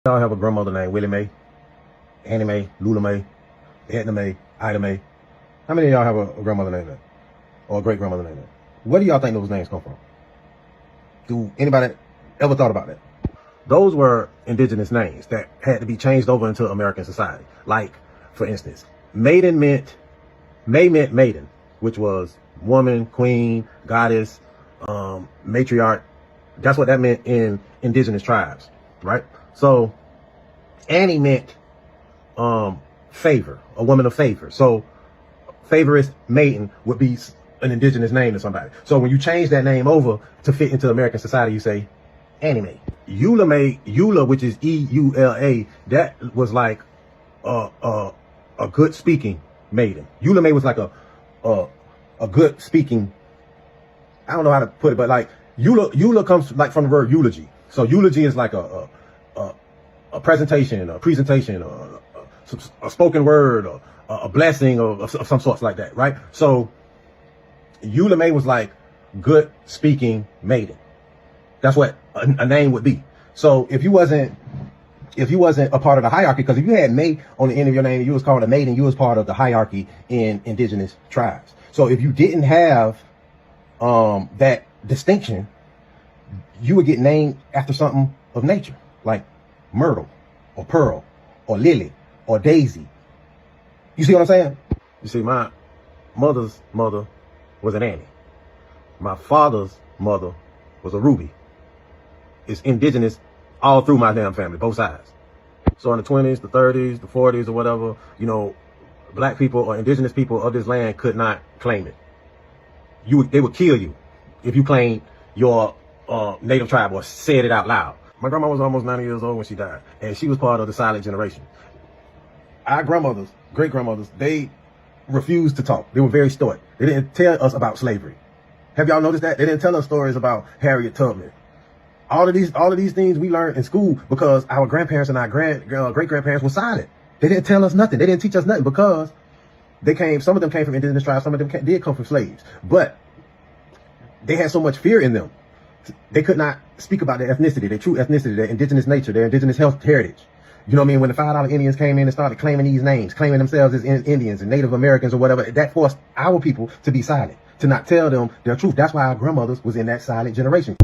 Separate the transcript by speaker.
Speaker 1: Y'all have a grandmother named Willie Mae, Annie Mae, Lula Mae, Edna Mae, Ida Mae. How many of y'all have a grandmother named that? Or a great grandmother named that? Where do y'all think those names come from? Do anybody ever thought about that? Those were indigenous names that had to be changed over into American society. Like, for instance, May meant maiden, which was woman, queen, goddess, matriarch. That's what that meant in indigenous tribes, right? So Annie meant favor, a woman of favor. So favorist maiden would be an indigenous name to somebody. So when you change that name over to fit into American society, you say Annie Mae. Eula Mae, Eula, which is E-U-L-A, that was like a good speaking maiden. Eula Mae was like a good speaking, I don't know how to put it, but like Eula comes like from the word eulogy. So eulogy is like a presentation, a spoken word, or a blessing of some sorts like that, right? So Eula Mae was like good speaking maiden. That's what a name would be. So if you wasn't a part of the hierarchy, because if you had Mae on the end of your name, you was called a maiden, you was part of the hierarchy in indigenous tribes. So if you didn't have that distinction, you would get named after something of nature, like Myrtle or Pearl or Lily or Daisy. You see what I'm saying? You see, my mother's mother was an Annie. My father's mother was a Ruby. It's indigenous all through my damn family, both sides. So in the 20s, the 30s, the 40s, or whatever, you know, black people or indigenous people of this land could not claim it. They would kill you if you claimed your native tribe or said it out loud. My grandma was almost 90 years old when she died, and she was part of the silent generation. Our grandmothers, great grandmothers, they refused to talk. They were very stoic. They didn't tell us about slavery. Have y'all noticed that? They didn't tell us stories about Harriet Tubman. All of these things we learned in school because our grandparents and our great-grandparents were silent. They didn't tell us nothing. They didn't teach us nothing because some of them came from indigenous tribes, some of them did come from slaves. But they had so much fear in them. They could not speak about their ethnicity, their true ethnicity, their indigenous nature, their indigenous heritage. You know what I mean? When the $5 Indians came in and started claiming these names, claiming themselves as Indians and Native Americans or whatever, that forced our people to be silent, to not tell them their truth. That's why our grandmothers was in that silent generation.